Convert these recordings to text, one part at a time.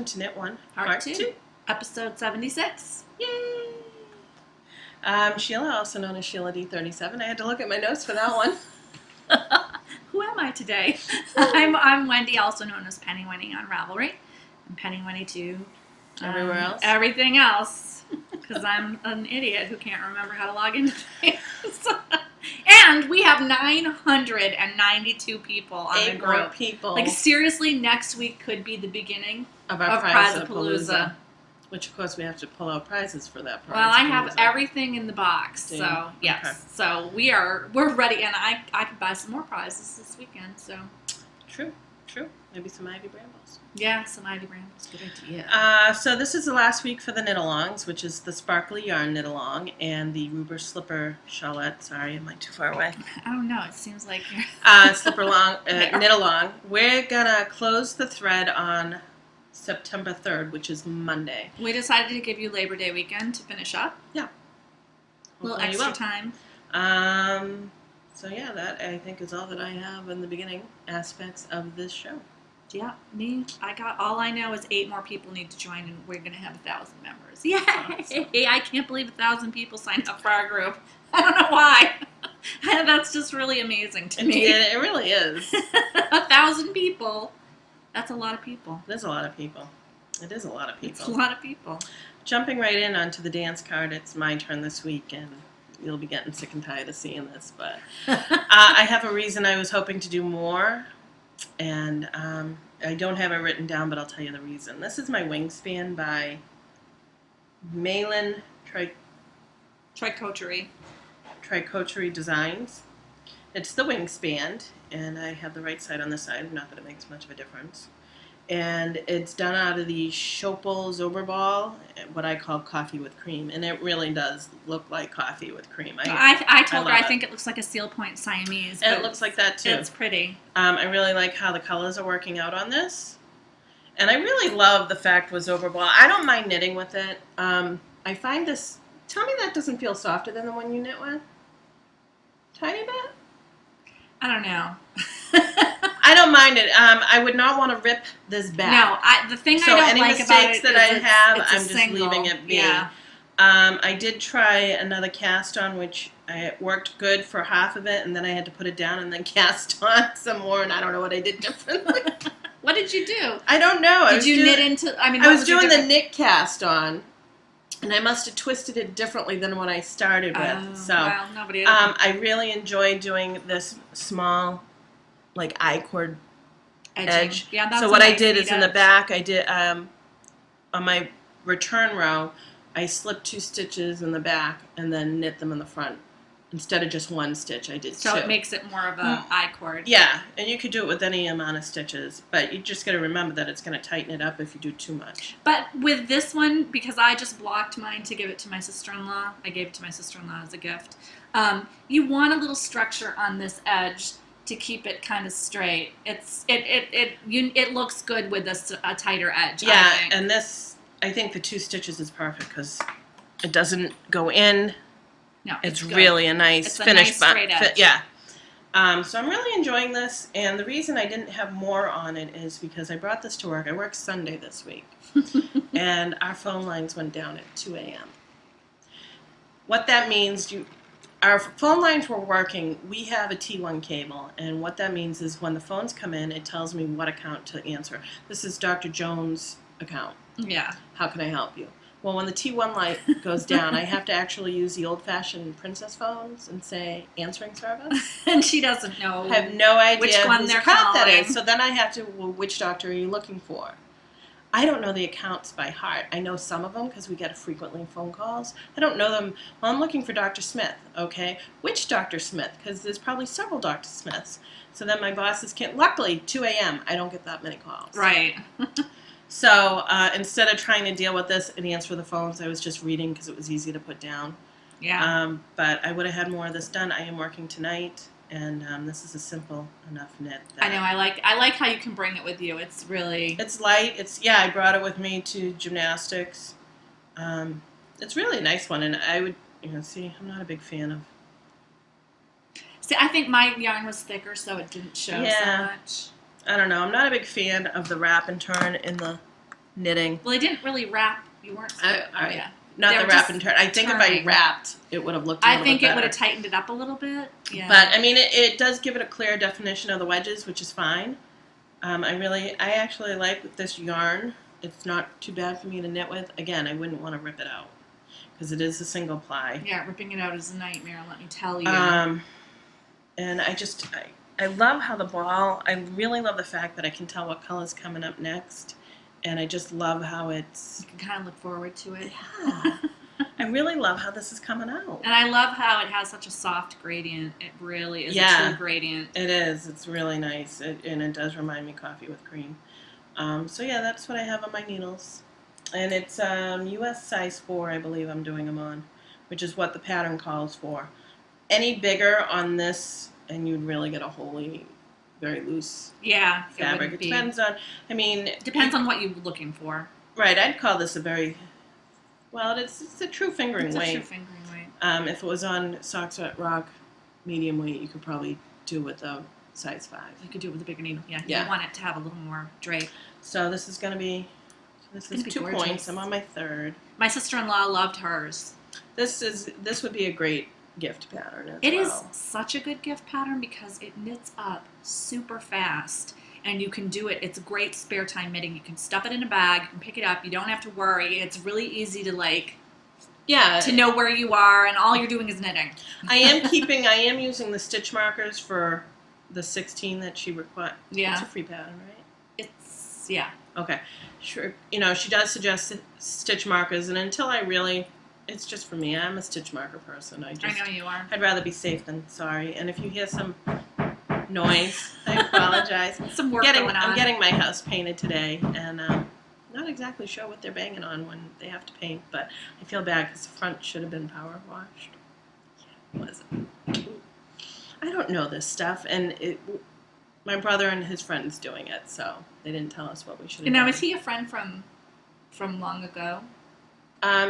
to Knit One, Part 2, episode 76. Yay! Sheila, also known as Sheila D37. I had to look at my notes for that one. Who am I today? I'm Wendy, also known as Penny Winnie on Ravelry. And Penny Winnie too. Everywhere else? Everything else. Because I'm an idiot who can't remember how to log into things. And we have 992 people on the group. 8 more people. Like, seriously, next week could be the beginning of our Prizapalooza. Which, of course, we have to pull out prizes for that. Well, I have everything in the box, so yes. Okay. So we're ready, and I could buy some more prizes this weekend. So true. Maybe some Ivy Brambles. Yeah, some Ivy Brambles. Good idea. So this is the last week for the knit-alongs, which is the Sparkly Yarn knit-along and the Ruber Slipper Shawlette. Sorry, am I too far away? I don't know. It seems like you're... Slipper-along, knit-along. We're gonna close the thread on September 3rd, which is Monday. We decided to give you Labor Day weekend to finish up. Yeah. A little extra time. So yeah, that I think is all that I have in the beginning aspects of this show. Yeah, I got all I know is 8 more people need to join, and we're going to have 1,000 members. Yay! Awesome. I can't believe 1,000 people signed up for our group. I don't know why. That's just really amazing to me. It really is. 1,000 people. That's a lot of people. It is a lot of people. It is a lot of people. It's a lot of people. Jumping right in onto the dance card, it's my turn this week, and you'll be getting sick and tired of seeing this, but I have a reason I was hoping to do more, and I don't have it written down, but I'll tell you the reason. This is my Wingspan by Malin Tricoterie Designs. It's the Wingspan, and I have the right side on this side, not that it makes much of a difference. And it's done out of the Zauberball, what I call coffee with cream. And it really does look like coffee with cream. I told her I think it looks like a Seal Point Siamese. It looks like that too. It's pretty. I really like how the colors are working out on this. And I really love the fact with Zauberball. I don't mind knitting with it. I find this, tell me that doesn't feel softer than the one you knit with? Tiny bit? I don't know. I don't mind it. I would not want to rip this back. No, the thing I don't like about it is I'm just single. leaving it be. Yeah. I did try another cast on, which it worked good for half of it, and then I had to put it down and then cast on some more, and I don't know what I did differently. What did you do? I don't know. Did you knit into? I mean, I was doing the knit cast on. And I must have twisted it differently than what I started with. So, well, nobody I really enjoy doing this small, like I-cord edge. Yeah, that's so what I did is in the back, I did on my return row, I slipped 2 stitches in the back and then knit them in the front. Instead of just 1 stitch, I did 2. So it makes it more of a I-cord. Yeah, and you could do it with any amount of stitches, but you just got to remember that it's going to tighten it up if you do too much. But with this one, because I just blocked mine to give it to my sister-in-law, I gave it to my sister-in-law as a gift, you want a little structure on this edge to keep it kind of straight. It looks good with a tighter edge. Yeah, I think. And this, I think the 2 stitches is perfect because it doesn't go in. No, it's really a nice finish. It's a nice straight edge. Yeah. So I'm really enjoying this, and the reason I didn't have more on it is because I brought this to work. I worked Sunday this week, and our phone lines went down at 2 a.m. What that means, our phone lines were working. We have a T1 cable, and what that means is when the phones come in, it tells me what account to answer. This is Dr. Jones' account. Yeah. How can I help you? Well, when the T1 light goes down, I have to actually use the old-fashioned princess phones and say answering service. And she doesn't know. I have no idea which one whose they're account calling. that is. So then I have to, well, which doctor are you looking for? I don't know the accounts by heart. I know some of them because we get frequently phone calls. I don't know them. Well, I'm looking for Dr. Smith, okay? Which Dr. Smith? Because there's probably several Dr. Smiths. So then my bosses can't. Luckily, 2 a.m., I don't get that many calls. Right. So instead of trying to deal with this and answer the phones, I was just reading because it was easy to put down. Yeah. But I would have had more of this done. I am working tonight, and this is a simple enough knit. I know. I like how you can bring it with you. It's really. It's light. I brought it with me to gymnastics. It's really a nice one, and I would see. I'm not a big fan of. See, I think my yarn was thicker, so it didn't show so much. I don't know. I'm not a big fan of the wrap and turn in the knitting. Well, they didn't really wrap. You weren't. Yeah. Not They the were wrap just and turn. I think if turning. I wrapped, it would have looked a I little think bit it would better. have tightened it up a little bit. Yeah. But, I mean, it does give it a clear definition of the wedges, which is fine. I actually like this yarn. It's not too bad for me to knit with. Again, I wouldn't want to rip it out because it is a single ply. Yeah, ripping it out is a nightmare, let me tell you. And I love how the ball, I really love the fact that I can tell what color's coming up next. And I just love how it's... You can kind of look forward to it. Yeah. I really love how this is coming out. And I love how it has such a soft gradient. It really is a true gradient. It is. It's really nice. And it does remind me coffee with cream. So yeah, that's what I have on my needles. And it's US size 4, I believe I'm doing them on, which is what the pattern calls for. Any bigger on this, and you'd really get a wholly, very loose fabric. It depends on, Depends on what you're looking for. Right, I'd call this a very... Well, it's a true fingering weight. It's a true fingering weight. If it was on Socks at Rock medium weight, you could probably do it with a size 5. You could do it with a bigger needle. Yeah. Yeah. You want it to have a little more drape. So this is going to be... This is 2 gorgeous. points. I'm on my 3rd. My sister-in-law loved hers. This would be a great gift pattern as It well. is such a good gift pattern because it knits up super fast. And you can do it. It's great spare time knitting. You can stuff it in a bag. You can pick it up. You don't have to worry. It's really easy to to know where you are, and all you're doing is knitting. I am using the stitch markers for the 16 that she requires. Yeah. It's a free pattern, right? Yeah. Okay. Sure. She does suggest stitch markers, and until it's just for me. I'm a stitch marker person. I know you are. I'd rather be safe than sorry. And if you hear some noise, I apologize. Some work going on. I'm getting my house painted today, and not exactly sure what they're banging on when they have to paint, but I feel bad because the front should have been power washed. Yeah, it wasn't. I don't know this stuff, and my brother and his friend's doing it, so they didn't tell us what we should have done. Now, is he a friend from long ago?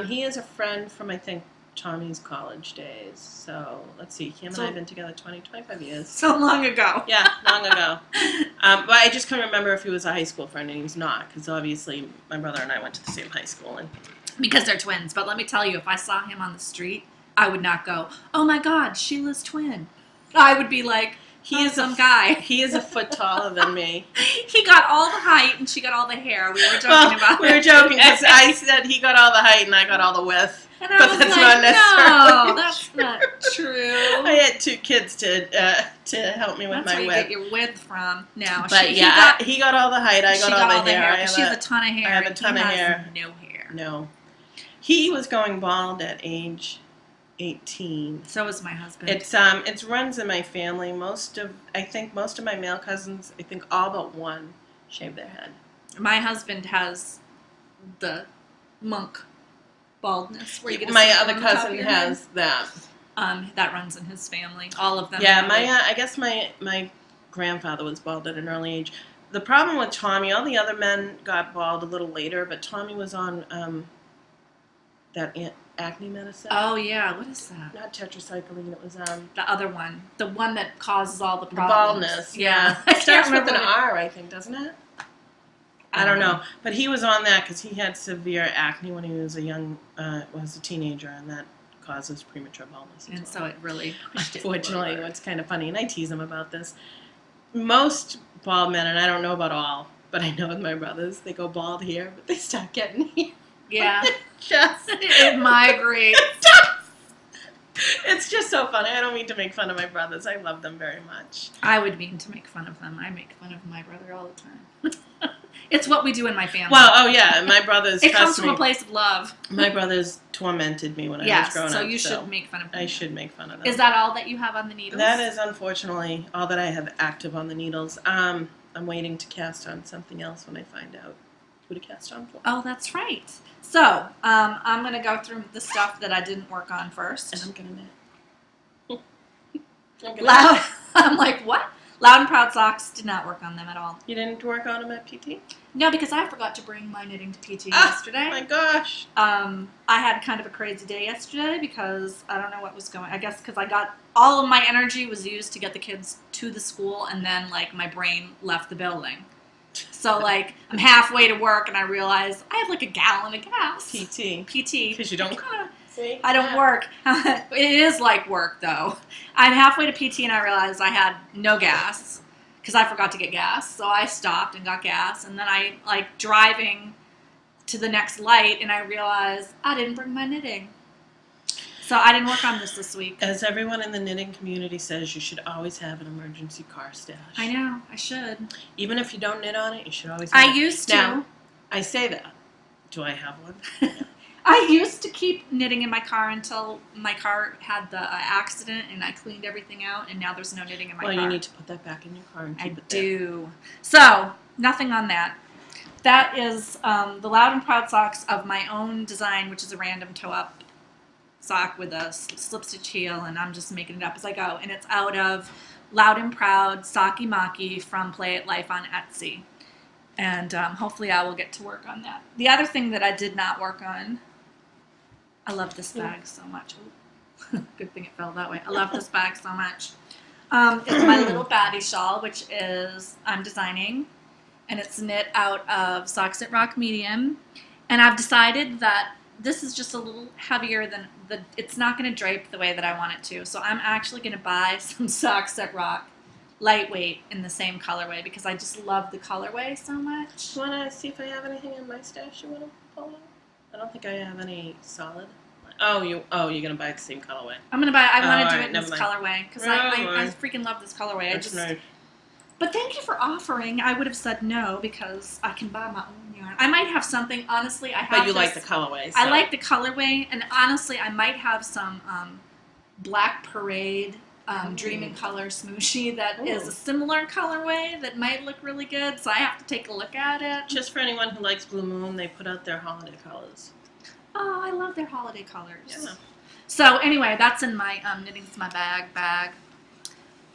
He is a friend from, I think, Tommy's college days. So, let's see. Him and I have been together 25 years. So long ago. Yeah, long ago. But I just couldn't remember if he was a high school friend, and he's not, because obviously my brother and I went to the same high school. Because they're twins. But let me tell you, if I saw him on the street, I would not go, oh my God, Sheila's twin. I would be like, he is some guy. He is a foot taller than me. He got all the height, and she got all the hair. We were joking about it. We were joking, because I said he got all the height, and I got all the width. And I was like, no, that's not true. I had 2 kids to help me with my width. That's where you get your width from now. But he got all the height, I got all the hair. She has a ton of hair. I have a ton of hair. No hair. No. He was going bald at age 18. So was my husband. It runs in my family. I think most of my male cousins, I think all but one, shave their head. My husband has the monk baldness, where you get my other cousin has that. That runs in his family. All of them. Yeah, I guess my grandfather was bald at an early age. The problem with Tommy, all the other men got bald a little later, but Tommy was on that acne medicine. Oh yeah, what is that? Not tetracycline. It was the other one, the one that causes all the problems. The baldness. Yeah, it starts with an R, I think, doesn't it? I don't know, but he was on that because he had severe acne when he was a teenager, and that causes premature baldness. And so it really, unfortunately, it's kind of funny, and I tease him about this. Most bald men, and I don't know about all, but I know with my brothers, they go bald here, but they start getting here. Yeah, it migrates. It's just so funny. I don't mean to make fun of my brothers. I love them very much. I would mean to make fun of them. I make fun of my brother all the time. It's what we do in my family. Well, oh yeah, my brothers. It comes from a place of love. My brothers tormented me when I was growing up. So you should make fun of them. I should make fun of them. Is that all that you have on the needles? That is unfortunately all that I have active on the needles. I'm waiting to cast on something else when I find out who to cast on for. Oh, that's right. So I'm going to go through the stuff that I didn't work on first. And I'm going to knit. Loud. I'm like, what? Loud and Proud socks, did not work on them at all. You didn't work on them at PT? No, because I forgot to bring my knitting to PT yesterday. Oh my gosh. I had kind of a crazy day yesterday because I don't know what was going on. I guess because I got all of my energy was used to get the kids to the school, and then like my brain left the building. So So, like, I'm halfway to work, and I realize I have, like, a gallon of gas. PT. Because you don't... See? I don't work. It is like work, though. I'm halfway to PT, and I realized I had no gas because I forgot to get gas. So I stopped and got gas, and then I, like, driving to the next light, and I realized I didn't bring my knitting. So I didn't work on this week. As everyone in the knitting community says, you should always have an emergency car stash. I know. I should. Even if you don't knit on it, you should always have it. I used to. Now, I say that. Do I have one? I used to keep knitting in my car until my car had the accident and I cleaned everything out, and now there's no knitting in my car. Well, you need to put that back in your car and keep it there. I do. So, nothing on that. That is the Loud and Proud socks of my own design, which is a random toe-up sock with a slip stitch heel, and I'm just making it up as I go. And it's out of Loud and Proud Saki Maki from Play It Life on Etsy. And hopefully I will get to work on that. The other thing that I did not work on, I love this bag so much. Good thing it fell that way. I love this bag so much. It's my little baddie shawl, which is I'm designing, and it's knit out of Socks That Rock Medium. And I've decided that this is just a little heavier than it's not going to drape the way that I want it to. So I'm actually going to buy some Socks That Rock lightweight in the same colorway because I just love the colorway so much. Do you want to see if I have anything in my stash you want to pull out? I don't think I have any solid. You're gonna buy the same colorway. I'm gonna buy. I want to do it in this colorway because I freaking love this colorway. That's right. But thank you for offering. I would have said no because I can buy my own yarn. I might have something. Honestly, I have. But you like the colorway. So. I like the colorway, and honestly, I might have some Black Parade Dream in Color Smooshie that is a similar colorway that might look really good. So I have to take a look at it. Just for anyone who likes Blue Moon, they put out their holiday colors. Oh, I love their holiday colors. Yeah. So anyway, that's in my Knitting's My bag.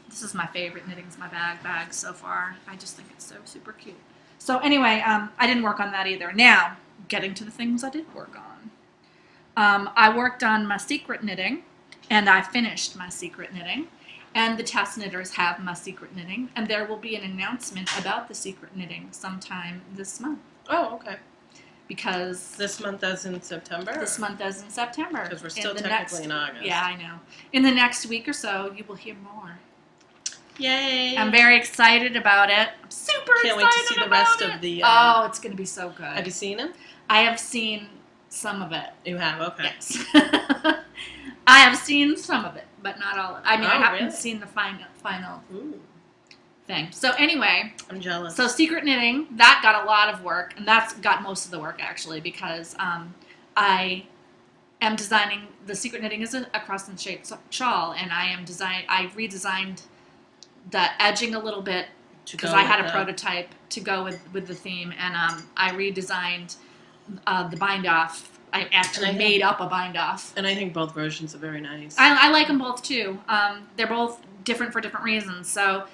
This is my favorite Knitting's My bag so far. I just think it's so super cute. So anyway, I didn't work on that either. Now, getting to the things I did work on. I worked on my secret knitting, and I finished my secret knitting. And the test knitters have my secret knitting, and there will be an announcement about the secret knitting sometime this month. Oh, okay. Because this month as in September? This month as in September. Because we're still technically in August. Yeah, I know. In the next week or so, you will hear more. Yay! I'm very excited about it. I'm super excited about it. Can't wait to see the rest of the... oh, it's going to be so good. Have you seen it? I have seen some of it. You have? Okay. Yes. I have seen some of it, but not all of it. I mean, I haven't seen the final thing. So anyway, I'm jealous. So secret knitting, that got a lot of work, and that's got most of the work actually because I am designing the secret knitting is a cross and shaped shawl, and I redesigned the edging a little bit because I had a prototype to go with the theme, and I redesigned the bind off. I actually made up a bind off, and I think both versions are very nice. I like them both too. They're both different for different reasons. So.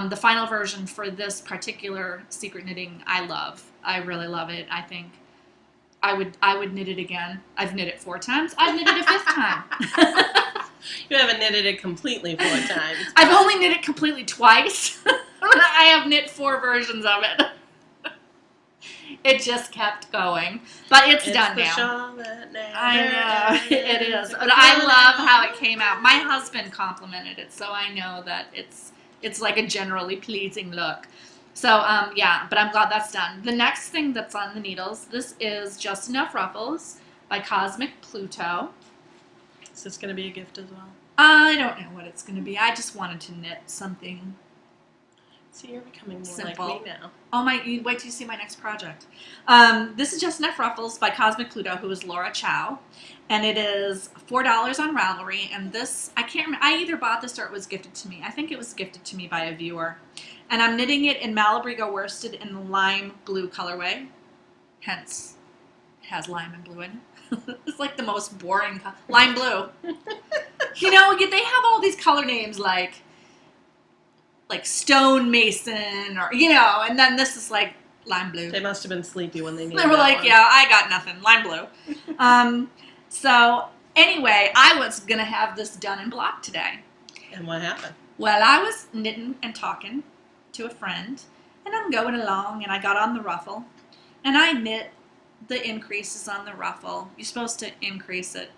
The final version for this particular secret knitting, I love. I really love it. I think I would knit it again. I've knit it 4 times. I've knit it a 5th time. You haven't knitted it completely 4 times. I've only knit it completely twice. I have knit 4 versions of it. It just kept going, but it's done now. Shawl that never I know it is. But I love how it came out. My husband complimented it, so I know that it's like a generally pleasing look. So, yeah, but I'm glad that's done. The next thing that's on the needles, this is Just Enough Ruffles by Cosmic Pluto. Is this going to be a gift as well? I don't know what it's going to be. I just wanted to knit something See, you're becoming more simple. like me now. Oh my, wait till you see my next project. This is Just Enough Ruffles by Cosmic Pluto, who is Laura Chow. And it is $4 on Ravelry. And this, I can't remember, I either bought this or it was gifted to me. I think it was gifted to me by a viewer. And I'm knitting it in Malabrigo worsted in the lime blue colorway. Hence, it has lime and blue in it. It's like the most boring lime blue. You know, they have all these color names like stone mason or, you know, and then this is like lime blue. They must have been sleepy when they needed They were like, one. yeah, I got nothing, lime blue. So anyway, I was going to have this done in block today. And what happened? Well, I was knitting and talking to a friend, And I'm going along, and I got on the ruffle, and I knit the increases on the ruffle. You're supposed to increase it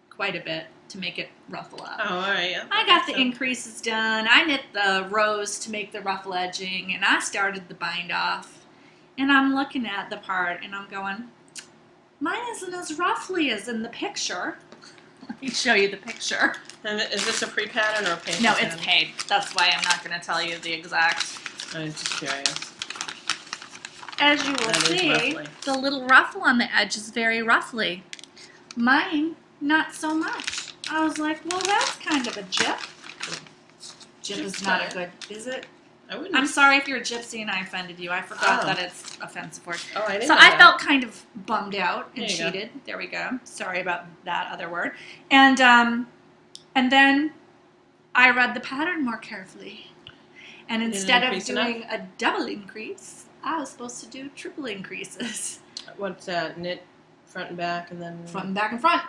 quite a bit to make it ruffle up. Oh, all right. Yeah, I got the increases done. I knit the rows to make the ruffle edging, and I started the bind off. And I'm looking at the part, and I'm going, mine isn't as ruffly as in the picture. Let me show you the picture. And is this a pre-pattern or a paid? No, it's paid. That's why I'm not going to tell you the exact. I was just curious. As you will see, the little ruffle on the edge is very ruffly. Mine, not so much. I was like, well, that's kind of a jip. Jip is not a good, is it? I'm sorry if you're a gypsy and I offended you. I forgot that it's offensive word. Oh, I didn't So know I that. felt kind of bummed out and cheated. There we go. Sorry about that other word. And then I read the pattern more carefully. And instead of doing a double increase, I was supposed to do triple increases. What's that? Knit front and back and then... Front and back and front.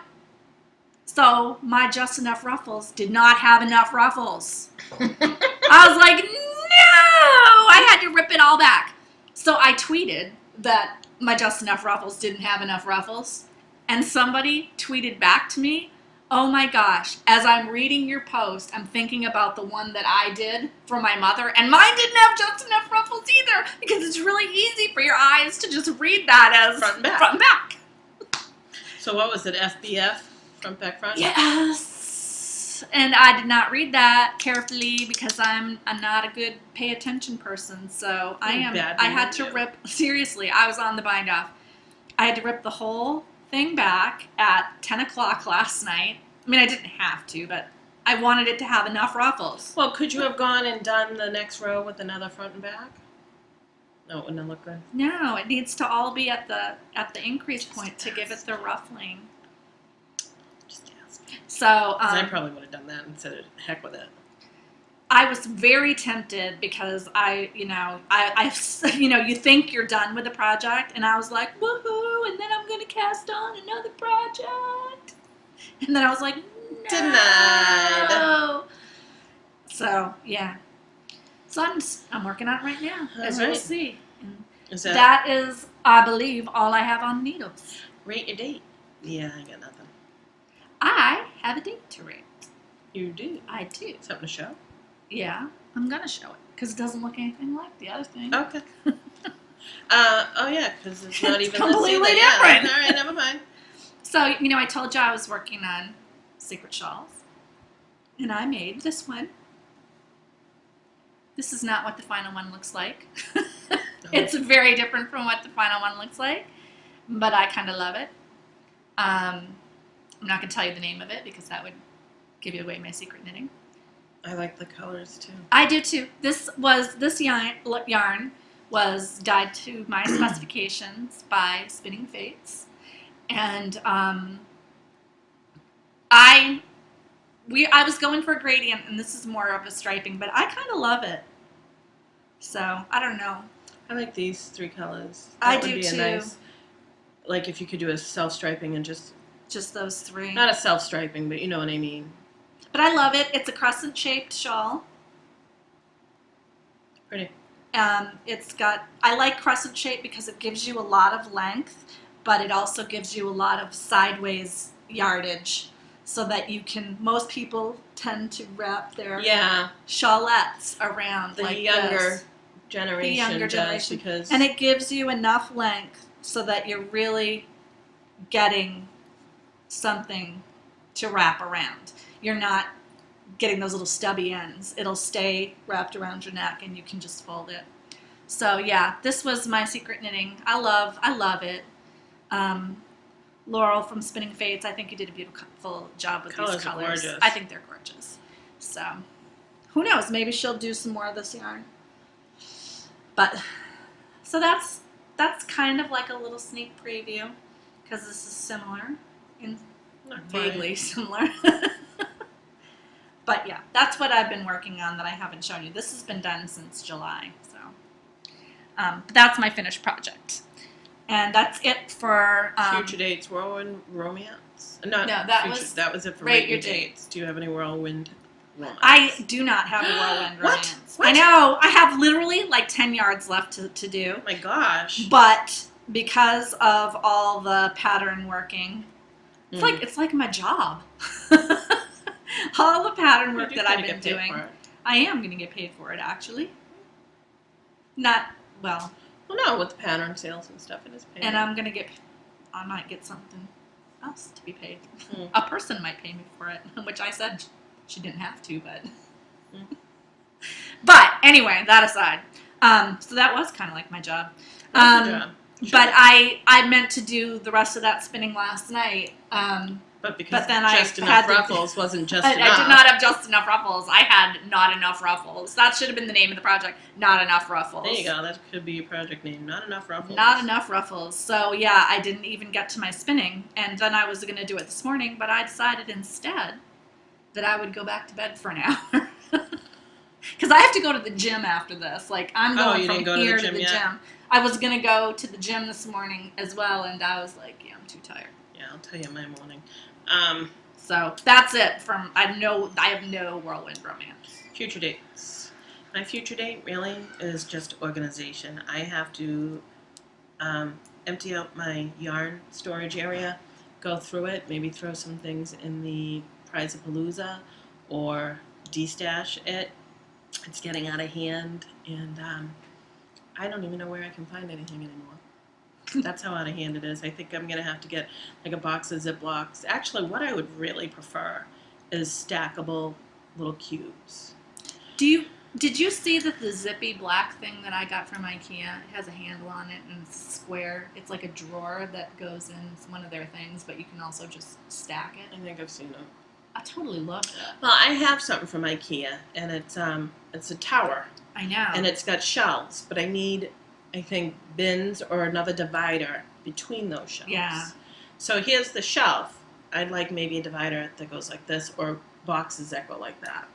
So my just enough ruffles did not have enough ruffles. I was like, no! I had to rip it all back. So I tweeted that my just enough ruffles didn't have enough ruffles. And somebody tweeted back to me, oh my gosh, as I'm reading your post, I'm thinking about the one that I did for my mother, and mine didn't have just enough ruffles either, because it's really easy for your eyes to just read that as front and back. Front and back. So what was it, FBF? Front, back, front? Yes. And I did not read that carefully because I'm not a good pay attention person. So I had to rip, seriously, I was on the bind off. I had to rip the whole thing back at 10 o'clock last night. I mean, I didn't have to, but I wanted it to have enough ruffles. Well, could you have gone and done the next row with another front and back? No, it wouldn't look good. No, it needs to all be at the increase point to give it the ruffling. Just ask. So I probably would have done that and said, heck with it. I was very tempted because I you think you're done with the project, and I was like, woohoo, and then I'm going to cast on another project. And then I was like, no. Denied. So, yeah. So I'm working on it right now, as you'll see. That is, I believe, all I have on needles. Rate your date. Yeah, I got nothing. I have a date to rate. You do? I do. Something to show? Yeah, I'm going to show it, because it doesn't look anything like the other thing. Okay. Oh, yeah, because it's not even completely different. Yeah, all right, never mind. So, I told you I was working on secret shawls, and I made this one. This is not what the final one looks like. It's very different from what the final one looks like, but I kind of love it. I'm not going to tell you the name of it because that would give you away my secret knitting. I like the colors too. I do too. This yarn was dyed to my specifications by Spinning Fates, and I was going for a gradient, and this is more of a striping, but I kind of love it. So I don't know. I like these three colors. I do too. Nice, like if you could do a self-striping and just those three. Not a self-striping, but you know what I mean. But I love it. It's a crescent-shaped shawl. Pretty. I like crescent shape because it gives you a lot of length, but it also gives you a lot of sideways yardage, so that most people tend to wrap their shawlettes around the like younger this. generation. The younger generation. Because and it gives you enough length so that you're really getting something to wrap around. You're not getting those little stubby ends. It'll stay wrapped around your neck, and you can just fold it. So yeah, this was my secret knitting. I love it. Laurel from Spinning Fates, I think you did a beautiful job with these colors. Are gorgeous. I think they're gorgeous. So who knows? Maybe she'll do some more of this yarn. But so that's kind of like a little sneak preview, because this is similar, vaguely similar. But yeah, that's what I've been working on that I haven't shown you. This has been done since July, so that's my finished project, and that's it for future dates. Whirlwind romance. No, that was it for Rate Your Dates. Do you have any whirlwind? romance. I do not have a whirlwind What? romance. What? I know. I have literally like 10 yards left to do. Oh my gosh. But because of all the pattern working, it's like my job. All the pattern work that I've been doing. I am going to get paid for it, actually. Not, well. Well, no, with the pattern sales and stuff, it is paid. And I might get something else to be paid. A person might pay me for it, which I said she didn't have to, but. But anyway, that aside. So that was kind of like my job. That's your job. Sure. But I meant to do the rest of that spinning last night. But because then just enough ruffles wasn't just enough. I did not have just enough ruffles. I had not enough ruffles. That should have been the name of the project. Not enough ruffles. There you go. That could be your project name. Not enough ruffles. Not enough ruffles. So yeah, I didn't even get to my spinning. And then I was going to do it this morning, but I decided instead that I would go back to bed for an hour. Because I have to go to the gym after this. Like, I'm going from here to the gym. I was going to go to the gym this morning as well, and I was like, yeah, I'm too tired. Yeah, I'll tell you my morning. So that's it. I have no whirlwind romance. Future dates. My future date really is just organization. I have to empty out my yarn storage area, go through it, maybe throw some things in the Prize-a-Palooza or de-stash it. It's getting out of hand, and I don't even know where I can find anything anymore. That's how out of hand it is. I think I'm going to have to get like a box of Ziplocs. Actually, what I would really prefer is stackable little cubes. Did you see that the zippy black thing that I got from IKEA, it has a handle on it and it's square. It's like a drawer that goes in one of their things, but you can also just stack it. I think I've seen it. I totally love that. Well, I have something from IKEA, and it's a tower. I know. And it's got shelves, but I need, I think, bins or another divider between those shelves. Yeah. So here's the shelf. I'd like maybe a divider that goes like this, or boxes that go like that,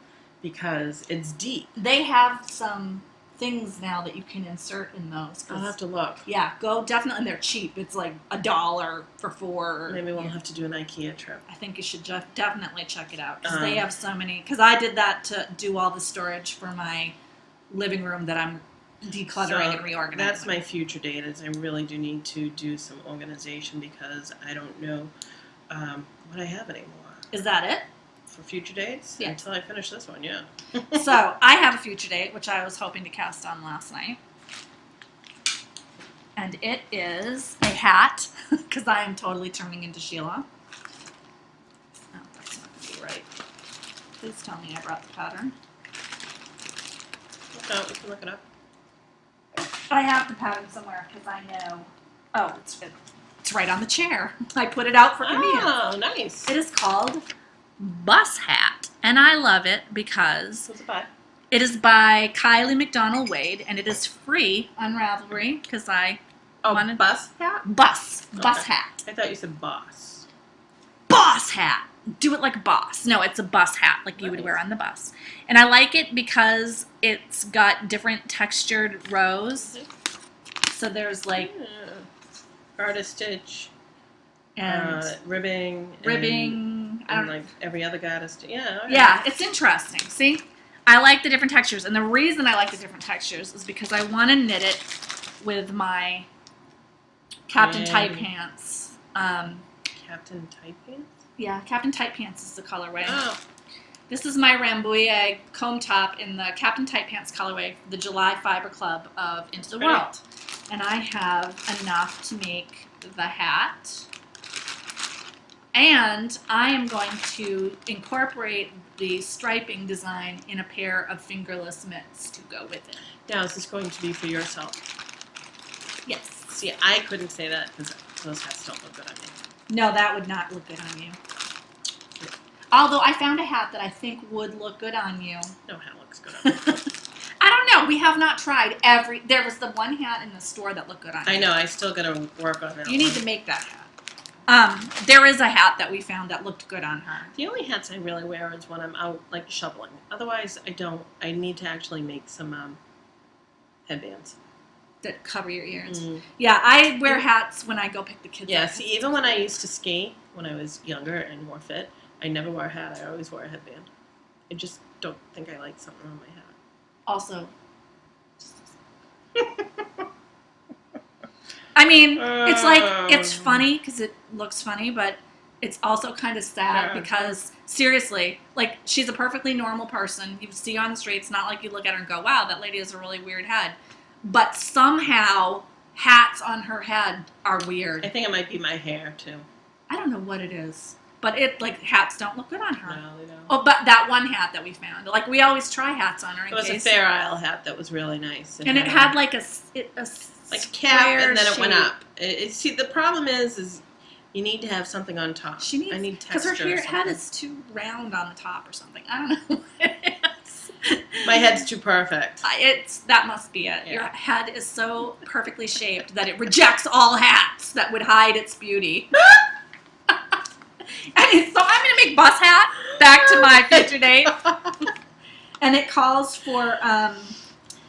because it's deep. They have some things now that you can insert in those. I'll have to look. Yeah, go definitely. And they're cheap. It's like $1 for 4. Maybe we'll have to do an IKEA trip. I think you should definitely check it out because they have so many. Because I did that to do all the storage for my living room that I'm decluttering and reorganizing. That's my future date. Is I really do need to do some organization because I don't know what I have anymore. Is that it? For future dates? Yeah. Until I finish this one, yeah. So, I have a future date, which I was hoping to cast on last night. And it is a hat, because I am totally turning into Sheila. Oh, that's not going to be right. Please tell me I brought the pattern. No, we can look it up. I have the pattern somewhere, because I know. Oh, it's right on the chair. I put it out for convenience. Oh, nice. It is called Bus Hat, and I love it because What's it by? it is by Kylie McDonald Wade, and it is free on Ravelry because I wanted bus hat? Bus Okay. hat. I thought you said boss. Boss hat. Do it like a boss. No, it's a bus hat like you would wear on the bus. And I like it because it's got different textured rows. So there's like artist stitch and ribbing. And like every other goddess. Yeah. Okay. Yeah, it's interesting. See? I like the different textures. And the reason I like the different textures is because I want to knit it with my Captain Tight Pants. Captain Tight Pants? Yeah, Captain Tight Pants is the colorway. Oh. This is my Rambouillet comb top in the Captain Tight Pants colorway for the July Fiber Club of Into the World. And I have enough to make the hat. And I am going to incorporate the striping design in a pair of fingerless mitts to go with it. Now, is this going to be for yourself? Yes. See, I couldn't say that because those hats don't look good on me. No, that would not look good on you. Although I found a hat that I think would look good on you. No hat looks good on me. I don't know. We have not tried every... There was the one hat in the store that looked good on you. I know. I still got to work on that. You need to make that hat. There is a hat that we found that looked good on her. The only hats I really wear is when I'm out, like, shoveling. Otherwise, I don't. I need to actually make some headbands. That cover your ears. Mm. Yeah, I wear hats when I go pick the kids up. Yeah, see, even when I used to ski, when I was younger and more fit, I never wore a hat. I always wore a headband. I just don't think I like something on my hat. Also, I mean, it's like, it's funny because it looks funny, but it's also kind of sad because, seriously, like, she's a perfectly normal person. You see her on the street. It's not like you look at her and go, wow, that lady has a really weird head. But somehow, hats on her head are weird. I think it might be my hair, too. I don't know what it is. But hats don't look good on her. No, they don't. Oh, but that one hat that we found. Like, we always try hats on her in case. It was a Fair Isle hat that was really nice. And it had like a cap, and then it went shape. up. See, the problem is you need to have something on top. I need texture. Because her head is too round on the top or something. I don't know what it is. My head's too perfect. That must be it. Yeah. Your head is so perfectly shaped that it rejects all hats that would hide its beauty. And so I'm going to make bus hat, back to my future date. And it calls for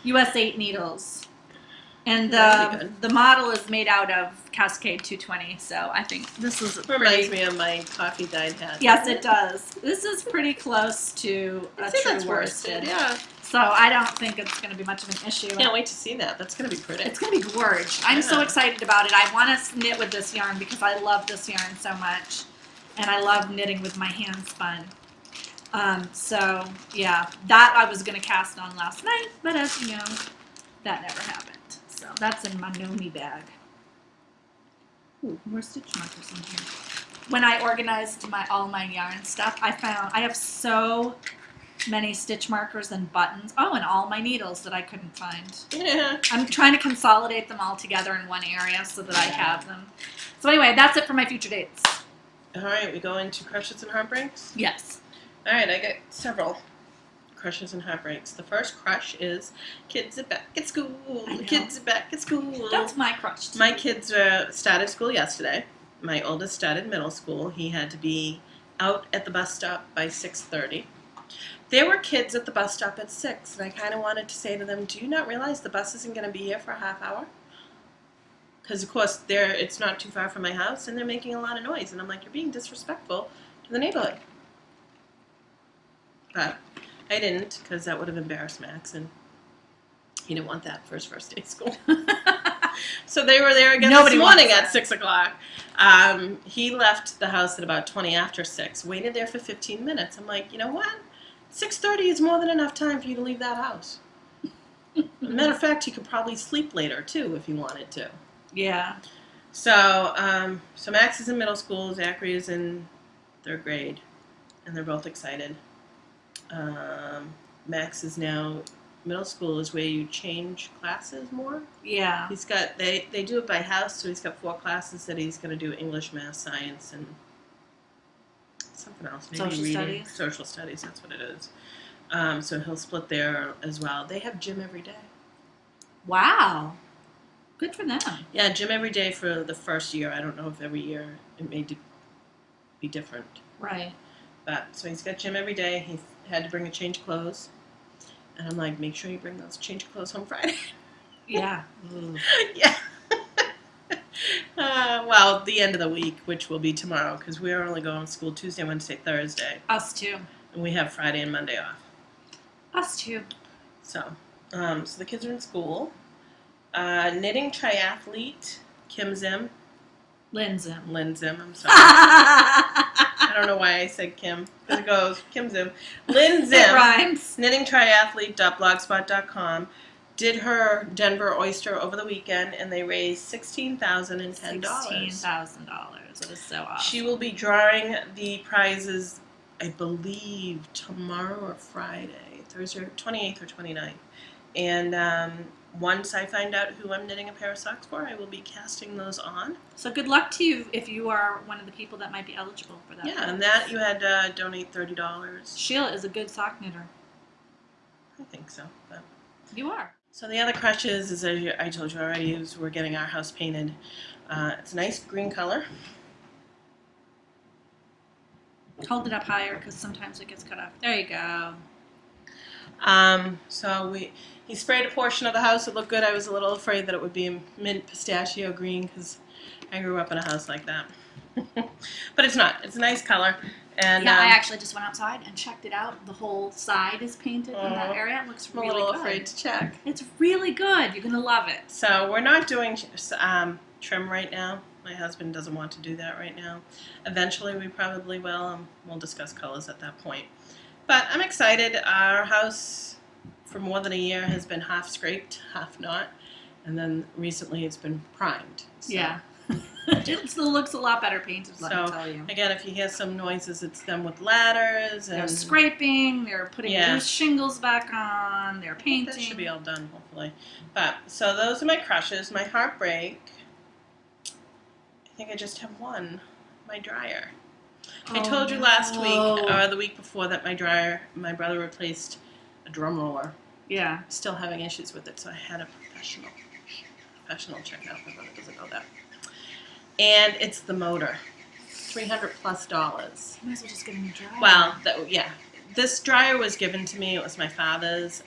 US 8 needles. And the model is made out of Cascade 220, so I think this is reminds me of my coffee dyed hat. Yes, it does. This is pretty close to a true worsted. Yeah. So I don't think it's going to be much of an issue. Can't wait to see that. That's going to be pretty. It's going to be gorgeous. I'm so excited about it. I want to knit with this yarn because I love this yarn so much. And I love knitting with my hand spun. So, yeah, that I was going to cast on last night, but as you know, that never happened. So that's in my Nomi bag. Ooh, more stitch markers in here. When I organized all my yarn stuff, I found I have so many stitch markers and buttons. Oh, and all my needles that I couldn't find. Yeah. I'm trying to consolidate them all together in one area so that I have them. So anyway, that's it for my future dates. All right, we go into crushes and heartbreaks? Yes. All right, I got several crushes and heartbreaks. The first crush is kids are back at school. Kids are back at school. That's my crush, too. My kids started school yesterday. My oldest started middle school. He had to be out at the bus stop by 6:30. There were kids at the bus stop at 6, and I kind of wanted to say to them, do you not realize the bus isn't going to be here for a half hour? Because, of course, it's not too far from my house, and they're making a lot of noise. And I'm like, you're being disrespectful to the neighborhood. But I didn't, because that would have embarrassed Max, and he didn't want that for his first day of school. So they were there again this morning at 6 o'clock. He left the house at about 20 after 6, waited there for 15 minutes. I'm like, you know what? 6:30 is more than enough time for you to leave that house. As a matter of fact, he could probably sleep later, too, if he wanted to. Yeah. So, so Max is in middle school, Zachary is in 3rd grade, and they're both excited. Max is now, middle school is where you change classes more. Yeah. He's got, they do it by house, so he's got 4 classes that he's going to do: English, math, science, and something else. Maybe social reading. Studies. Social studies, that's what it is. So he'll split there as well. They have gym every day. Wow. Good for them. Yeah, gym every day for the first year. I don't know if every year it may be different. Right. But, so he's got gym every day. He had to bring a change of clothes. And I'm like, make sure you bring those change of clothes home Friday. Yeah. Yeah. Well, the end of the week, which will be tomorrow, because we're only going to school Tuesday, Wednesday, Thursday. Us too. And we have Friday and Monday off. Us too. So the kids are in school. Knitting triathlete, Kim Zim. Lynn Zim. Lynn Zim, I'm sorry. I don't know why I said Kim. Because it goes, Kim Zim. Lynn Zim. It rhymes. Knittingtriathlete.blogspot.com did her Denver Oyster over the weekend, and they raised $16,010. $16,000. That is so awesome. She will be drawing the prizes, I believe, tomorrow or Friday, Thursday, 28th or 29th. And once I find out who I'm knitting a pair of socks for, I will be casting those on. So good luck to you if you are one of the people that might be eligible for that. Yeah, and that you had to donate $30. Sheila is a good sock knitter. I think so. But. You are. So the other crushes, as I told you already, is we're getting our house painted. It's a nice green color. Hold it up higher because sometimes it gets cut off. There you go. So he sprayed a portion of the house. It looked good. I was a little afraid that it would be a mint pistachio green because I grew up in a house like that. But it's not. It's a nice color. And yeah, I actually just went outside and checked it out. The whole side is painted in that area. It looks I'm really a little good. afraid to check. It's really good. You're going to love it. So we're not doing trim right now. My husband doesn't want to do that right now. Eventually we probably will, and we'll discuss colors at that point. But I'm excited. Our house for more than a year has been half scraped, half not. And then recently it's been primed. So. Yeah. It still looks a lot better painted, let me tell you. Again, if you hear some noises, it's them with ladders. And they're scraping, they're putting loose shingles back on, they're painting. That should be all done, hopefully. But, so those are my crushes. My heartbreak, I think I just have one, my dryer. I told you last week, or the week before, that my brother replaced a drum roller. Yeah. Still having issues with it, so I had a professional check out. My brother doesn't know that. And it's the motor, $300+. You might as well just get a new dryer. Well, this dryer was given to me. It was my father's.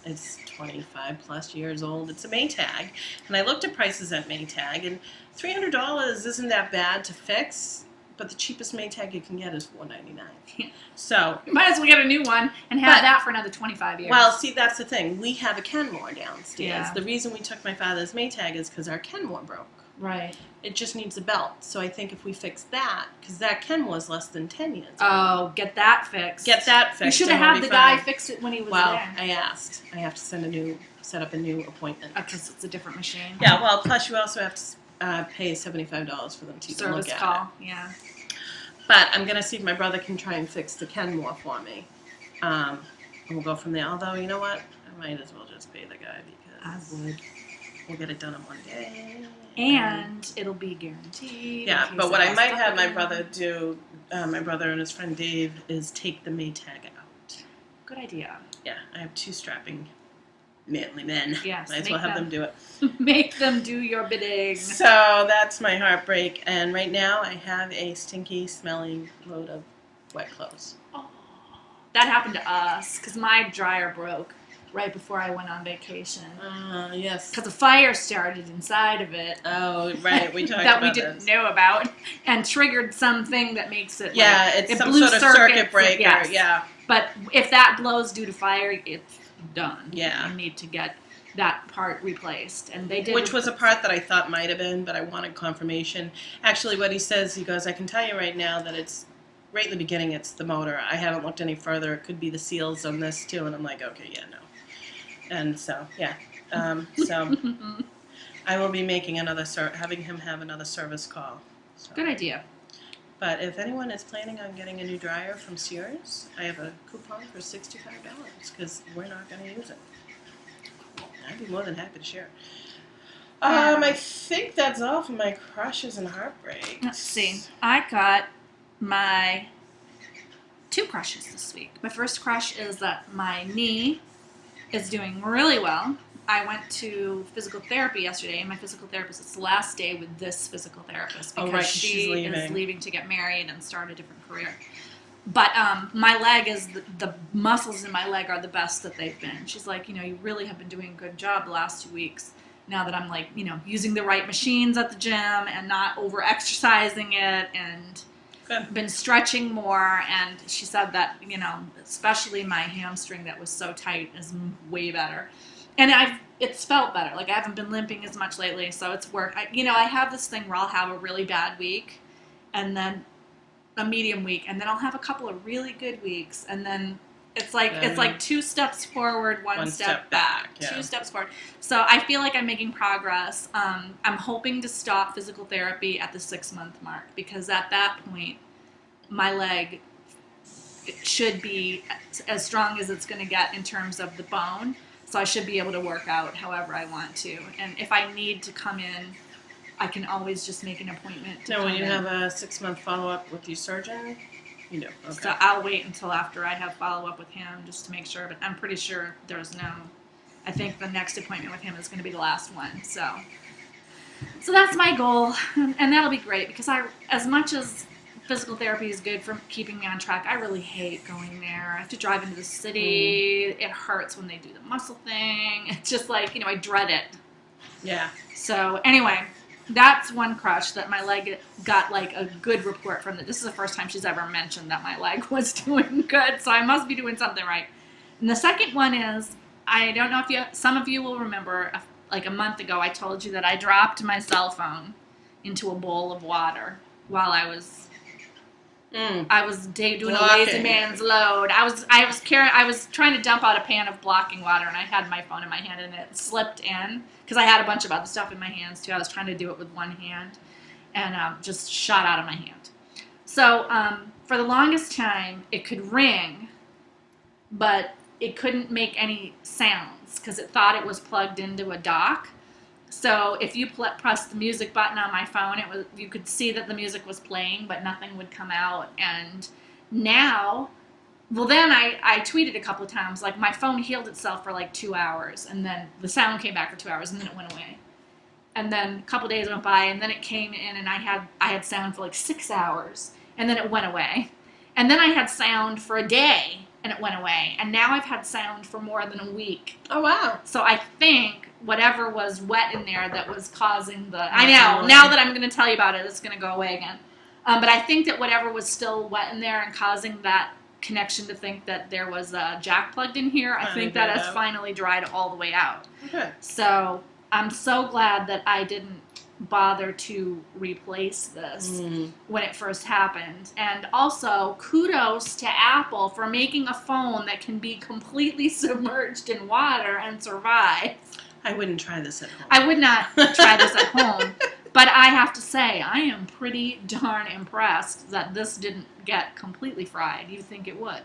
It's 25+ years old. It's a Maytag, and I looked at prices at Maytag, and $300 isn't that bad to fix. But the cheapest Maytag you can get is $4.99. So you might as well get a new one and have that for another 25 years. Well, see, that's the thing. We have a Kenmore downstairs. Yeah. The reason we took my father's Maytag is because our Kenmore broke. Right. It just needs a belt. So I think if we fix that, because that Kenmore is less than 10 years old. Oh, get that fixed. Get that fixed. You should have had the guy fix it when he was there. Well, I asked. I have to set up a new appointment. Because it's a different machine. Yeah, well, plus you also have to pay $75 for them to even look at it. Service call, yeah. But I'm going to see if my brother can try and fix the Kenmore for me. And we'll go from there. Although, you know what? I might as well just pay the guy because we'll get it done in one day. And it'll be guaranteed. Yeah, but what I might have my brother do, my brother and his friend Dave, is take the Maytag out. Good idea. Yeah, I have two strapping manly men. Yes. Might as well have them do it. Make them do your bidding. So that's my heartbreak. And right now I have a stinky, smelling load of wet clothes. Oh, that happened to us because my dryer broke right before I went on vacation. Yes. Because a fire started inside of it. Oh, right. We talked that about we didn't know about and triggered something that makes it it's it some blew sort of circuit breaker. Yes. Yeah. But if that blows due to fire, it's done. Yeah. You need to get that part replaced. And they did. Which was a part that I thought might have been, but I wanted confirmation. Actually, what he says, he goes, I can tell you right now that it's, right in the beginning, it's the motor. I haven't looked any further. It could be the seals on this, too. And I'm like, okay, yeah, no. And so, yeah. So I will be making having him have another service call. So. Good idea. But if anyone is planning on getting a new dryer from Sears, I have a coupon for $65 because we're not going to use it. I'd be more than happy to share. I think that's all for my crushes and heartbreaks. Let's see. I got my 2 crushes this week. My first crush is that my knee is doing really well. I went to physical therapy yesterday, and my physical therapist, it's the last day with this physical therapist because she is leaving to get married and start a different career. But my leg is, the muscles in my leg are the best that they've been. She's like, you really have been doing a good job the last 2 weeks. Now that I'm like, using the right machines at the gym and not over-exercising it and been stretching more. And she said that, especially my hamstring that was so tight is way better. And it's felt better. Like I haven't been limping as much lately, so it's worked. I have this thing where I'll have a really bad week, and then a medium week, and then I'll have a couple of really good weeks, and then it's like 2 steps forward, one step back. Yeah. 2 steps forward. So I feel like I'm making progress. I'm hoping to stop physical therapy at the 6-month mark because at that point, my leg should be as strong as it's going to get in terms of the bone. So I should be able to work out however I want to. And if I need to come in, I can always just make an appointment to come when you in. have a 6-month follow-up with your surgeon, you do. Okay. So I'll wait until after I have follow-up with him just to make sure. But I'm pretty sure I think the next appointment with him is going to be the last one. So that's my goal. And that'll be great because as much as physical therapy is good for keeping me on track, I really hate going there. I have to drive into the city. It hurts when they do the muscle thing. It's just like, I dread it. Yeah. So anyway, That's one crush that my leg got like a good report from. This is the first time she's ever mentioned that my leg was doing good, so I must be doing something right. And the second one is, I don't know if some of you will remember, like a month ago, I told you that I dropped my cell phone into a bowl of water while I was doing a lazy man's load. I was trying to dump out a pan of blocking water, and I had my phone in my hand, and it slipped in because I had a bunch of other stuff in my hands too. I was trying to do it with one hand, and just shot out of my hand. So for the longest time, it could ring, but it couldn't make any sounds because it thought it was plugged into a dock. So if you pressed the music button on my phone, you could see that the music was playing, but nothing would come out. And now, well, then I tweeted a couple of times, like my phone healed itself for like 2 hours, and then the sound came back for 2 hours, and then it went away. And then a couple of days went by, and then it came in, and I had sound for like 6 hours, and then it went away. And then I had sound for a day, and it went away. And now I've had sound for more than a week. Oh, wow. So I think whatever was wet in there that was causing I know, now that I'm going to tell you about it, it's going to go away again. But I think that whatever was still wet in there and causing that connection to think that there was a jack plugged in here, I think that has finally dried all the way out. Okay. So I'm so glad that I didn't bother to replace this when it first happened. And also, kudos to Apple for making a phone that can be completely submerged in water and survive. I wouldn't try this at home. I would not try this at home, but I have to say, I am pretty darn impressed that this didn't get completely fried. You'd think it would.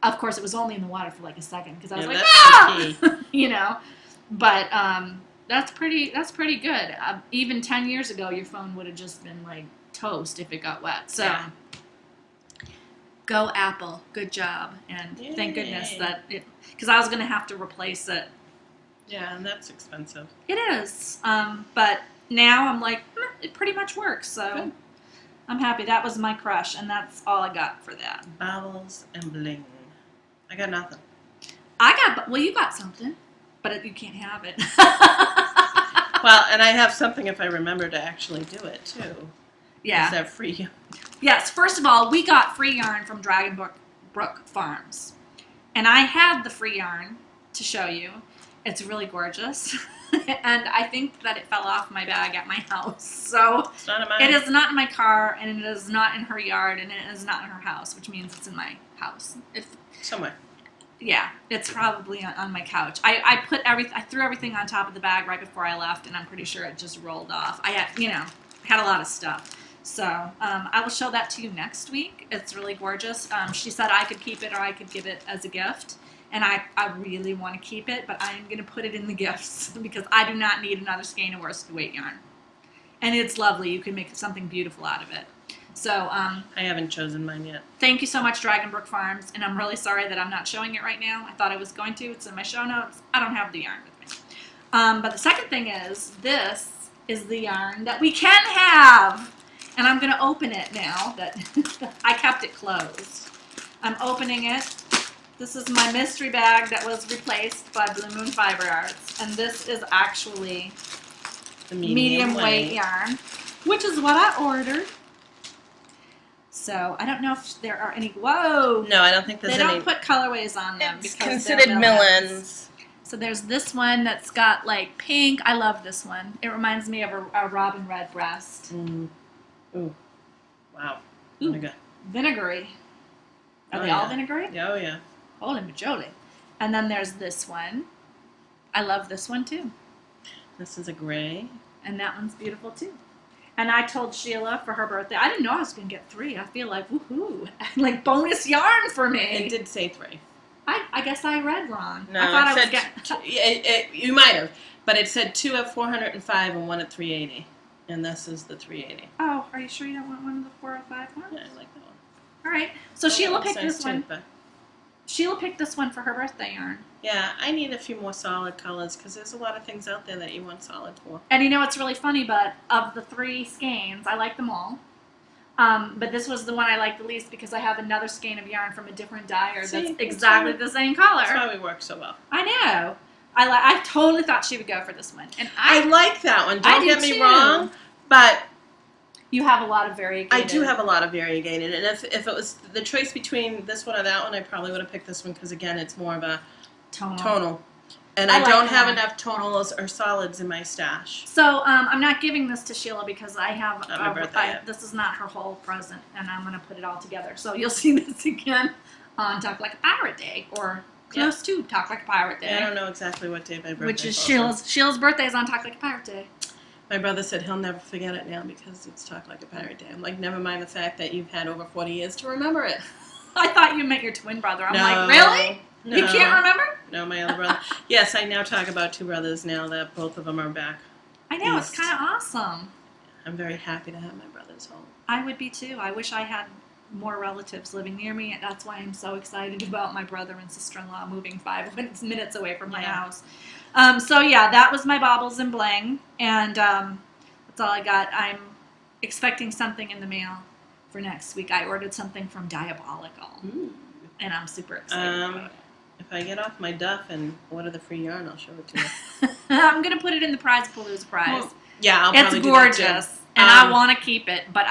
Of course, it was only in the water for like a second because I was like, ah! You know, but that's pretty good. Even 10 years ago, your phone would have just been like toast if it got wet. So, go Apple, good job, and thank goodness that because I was going to have to replace it. Yeah, and that's expensive. It is, but now I'm like, it pretty much works, so good. I'm happy. That was my crush, and that's all I got for that. Bowels and bling. I got nothing. Well, you got something, but you can't have it. Well, and I have something if I remember to actually do it, too. Yeah. Is that free? Yes, first of all, we got free yarn from Dragon Brook Farms, and I have the free yarn to show you. It's really gorgeous, and I think that it fell off my bag at my house. So it's not in mine. It is not in my car, and it is not in her yard, and it is not in her house, which means it's in my house. Somewhere. Yeah, it's probably on my couch. I threw everything on top of the bag right before I left, and I'm pretty sure it just rolled off. I had a lot of stuff. So I will show that to you next week. It's really gorgeous. She said I could keep it or I could give it as a gift. And I really want to keep it, but I am going to put it in the gifts because I do not need another skein of worsted weight yarn. And it's lovely. You can make something beautiful out of it. So I haven't chosen mine yet. Thank you so much, Dragon Brook Farms. And I'm really sorry that I'm not showing it right now. I thought I was going to. It's in my show notes. I don't have the yarn with me. But the second thing is, this is the yarn that we can have. And I'm going to open it now that I kept it closed. I'm opening it. This is my mystery bag that was replaced by Blue Moon Fiber Arts, and this is actually the medium weight yarn, which is what I ordered. So I don't know if there are any. Whoa! No, I don't think there's any. They don't put colorways on them it's because considered Millens. So there's this one that's got like pink. I love this one. It reminds me of a robin red breast. Mm. Ooh, wow. Ooh, vinegary. Are they all vinegary? Oh yeah. Holy majoli. And then there's this one. I love this one too. This is a gray. And that one's beautiful too. And I told Sheila for her birthday, I didn't know I was going to get 3. I feel like, woohoo, like bonus yarn for me. It did say 3. I guess I read wrong. No, I thought you might have. But it said 2 at 405 and 1 at 380. And this is the 380. Oh, are you sure you don't want one of the 405 ones? Yeah, I like that one. All right. So Sheila picked this one. But Sheila picked this one for her birthday yarn. Yeah, I need a few more solid colors because there's a lot of things out there that you want solid for. And you know what's really funny, but of the 3 skeins, I like them all. But this was the one I liked the least because I have another skein of yarn from a different dyer that's exactly the same color. That's why we work so well. I know. I totally thought she would go for this one, and I like that one. Don't get me too. wrong, but you have a lot of variegated. I do have a lot of variegated, and if it was the choice between this one or that one, I probably would have picked this one because again, it's more of a tonal. And I don't have enough tonals or solids in my stash. So I'm not giving this to Sheila because I have. Not my birthday yet. This is not her whole present, and I'm going to put it all together. So you'll see this again on Talk Like a Pirate Day, or close to Talk Like a Pirate Day. I don't know exactly what day my birthday. Which is Sheila's birthday is on Talk Like a Pirate Day. My brother said he'll never forget it now because it's Talk Like a Pirate Day. I'm like, never mind the fact that you've had over 40 years to remember it. I thought you meant your twin brother. I'm No. like, really? No. You can't remember? No, my other brother. Yes, I now talk about two brothers now that both of them are back. I know, East. it's kind of awesome. I'm very happy to have my brothers home. I would be too. I wish I had more relatives living near me. That's why I'm so excited about my brother and sister-in-law moving 5 minutes away from my house. So yeah, that was my baubles and bling, and that's all I got. I'm expecting something in the mail for next week. I ordered something from Diabolical, and I'm super excited about it. If I get off my duff and order the free yarn, I'll show it to you. I'm gonna put it in the Prize-Palooza prize. Well, yeah, I'll probably it's do that gorgeous, too. and I want to keep it. But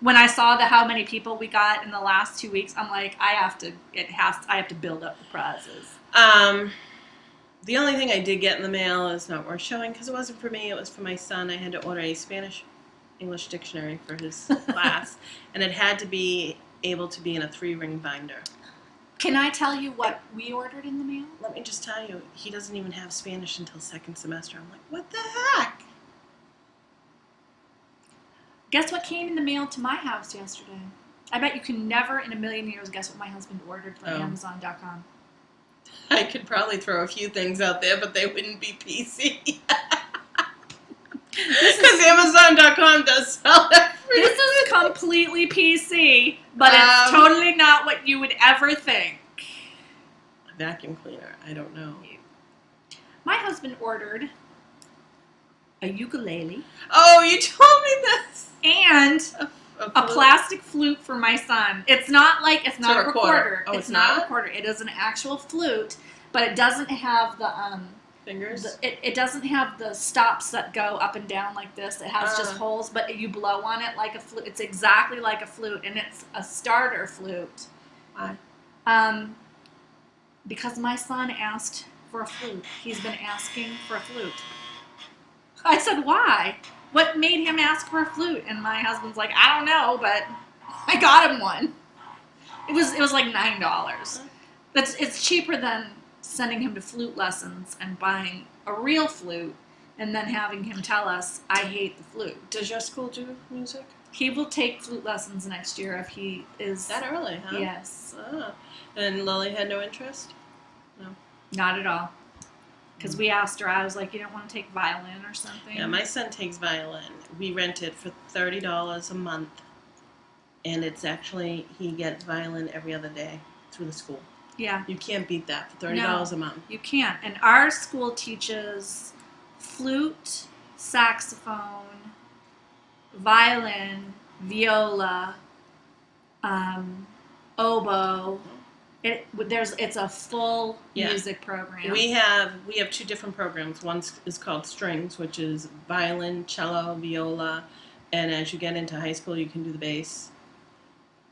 when I saw how many people we got in the last 2 weeks, I'm like, I have to build up the prizes. The only thing I did get in the mail is not worth showing because it wasn't for me. It was for my son. I had to order a Spanish-English dictionary for his class, and it had to be able to be in a 3-ring binder. Can I tell you what we ordered in the mail? Let me just tell you, he doesn't even have Spanish until 2nd semester. I'm like, what the heck? Guess what came in the mail to my house yesterday? I bet you can never in a million years guess what my husband ordered from Amazon.com. I could probably throw a few things out there, but they wouldn't be PC. Because Amazon.com does sell everything. This is completely PC, but it's totally not what you would ever think. A vacuum cleaner. I don't know. My husband ordered a ukulele. Oh, you told me this. And a plastic flute for my son. It's not a recorder. Oh, it's not a recorder. It is an actual flute, but it doesn't have the fingers. It doesn't have the stops that go up and down like this. It has just holes, but you blow on it like a flute. It's exactly like a flute, and it's a starter flute. Why? Because my son asked for a flute. He's been asking for a flute. I said, why? What made him ask for a flute? And my husband's like, I don't know, but I got him one. It was like $9. It's cheaper than sending him to flute lessons and buying a real flute and then having him tell us, I hate the flute. Does your school do music? He will take flute lessons next year if he is... That early, huh? Yes. And Lily had no interest? No. Not at all. Because we asked her, I was like, you don't want to take violin or something? Yeah, my son takes violin. We rent it for $30 a month. And it's actually, he gets violin every other day through the school. Yeah. You can't beat that for $30 a month. You can't. And our school teaches flute, saxophone, violin, viola, oboe. It's a full music program. We have 2 different programs. One is called strings, which is violin, cello, viola, and as you get into high school, you can do the bass.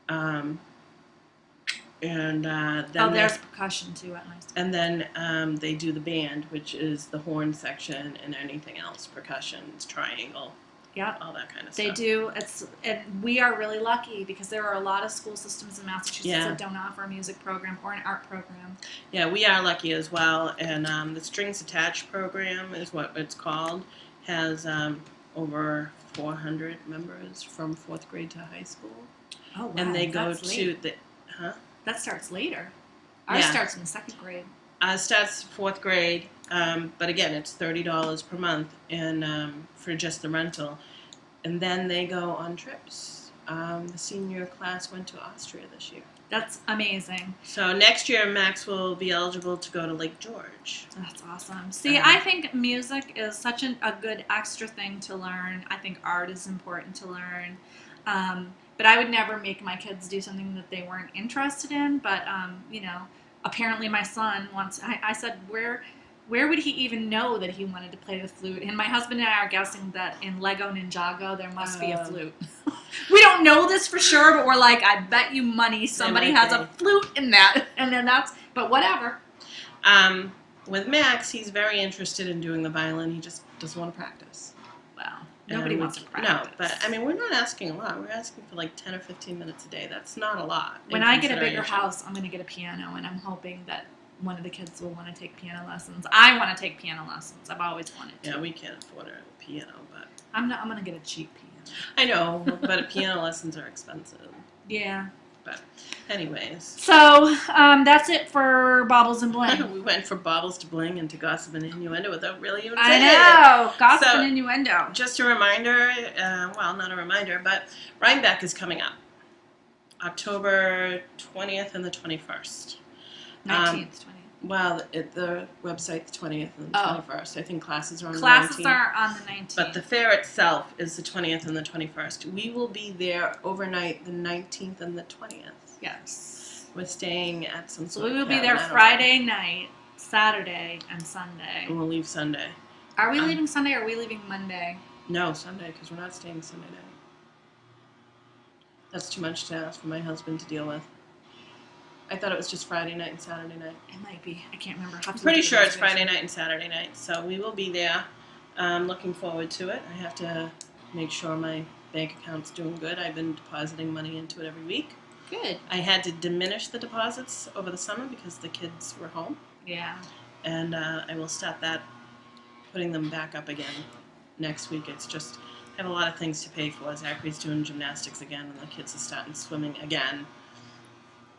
Then there's percussion too at my school. And then they do the band, which is the horn section and anything else, percussions, triangle. Yeah, all that kind of they stuff. They do. And we are really lucky because there are a lot of school systems in Massachusetts that don't offer a music program or an art program. Yeah, we are lucky as well. And the Strings Attached program is what it's called. Has over 400 members from 4th grade to high school. Oh, wow. And they go to the... Huh? That starts later. Ours starts in the 2nd grade. Starts 4th grade, but again, it's $30 per month and for just the rental. And then they go on trips. The senior class went to Austria this year. That's amazing. So next year, Max will be eligible to go to Lake George. That's awesome. See, I think music is such a good extra thing to learn. I think art is important to learn. But I would never make my kids do something that they weren't interested in. But, apparently my son wants... I said, where would he even know that he wanted to play the flute? And my husband and I are guessing that in Lego Ninjago there must be a flute. We don't know this for sure, but we're like, I bet you money somebody has a flute in that. And then but whatever. With Max, he's very interested in doing the violin. He just doesn't want to practice. Wow. Nobody wants to practice. No, but I mean, we're not asking a lot. We're asking for like 10 or 15 minutes a day. That's not a lot. When I get a bigger house, I'm going to get a piano, and I'm hoping that one of the kids will want to take piano lessons. I want to take piano lessons. I've always wanted to. Yeah, we can't afford a piano, but I'm going to get a cheap piano. I know, but piano lessons are expensive. Yeah. But anyways. So, that's it for Baubles and Bling. We went from baubles to bling and to gossip and innuendo without really even saying it. I know. Gossip and innuendo. Just a reminder, well, not a reminder, but Rhinebeck is coming up. October 20th and the 21st. 19th, 20th. Well, the website, the 20th and the 21st. I think classes are on the 19th. Classes are on the 19th. But the fair itself is the 20th and the 21st. We will be there overnight the 19th and the 20th. Yes. We're staying at some So sort we of will be there Friday night, Saturday, and Sunday. And we'll leave Sunday. Are we leaving Sunday or are we leaving Monday? No, Sunday, because we're not staying Sunday night. That's too much to ask for my husband to deal with. I thought it was just Friday night and Saturday night. It might be. I can't remember. I'm pretty sure it's Friday night and Saturday night. So we will be there. I'm looking forward to it. I have to make sure my bank account's doing good. I've been depositing money into it every week. Good. I had to diminish the deposits over the summer because the kids were home. Yeah. And I will start putting them back up again next week. It's just, I have a lot of things to pay for. Zachary's doing gymnastics again, and the kids are starting swimming again.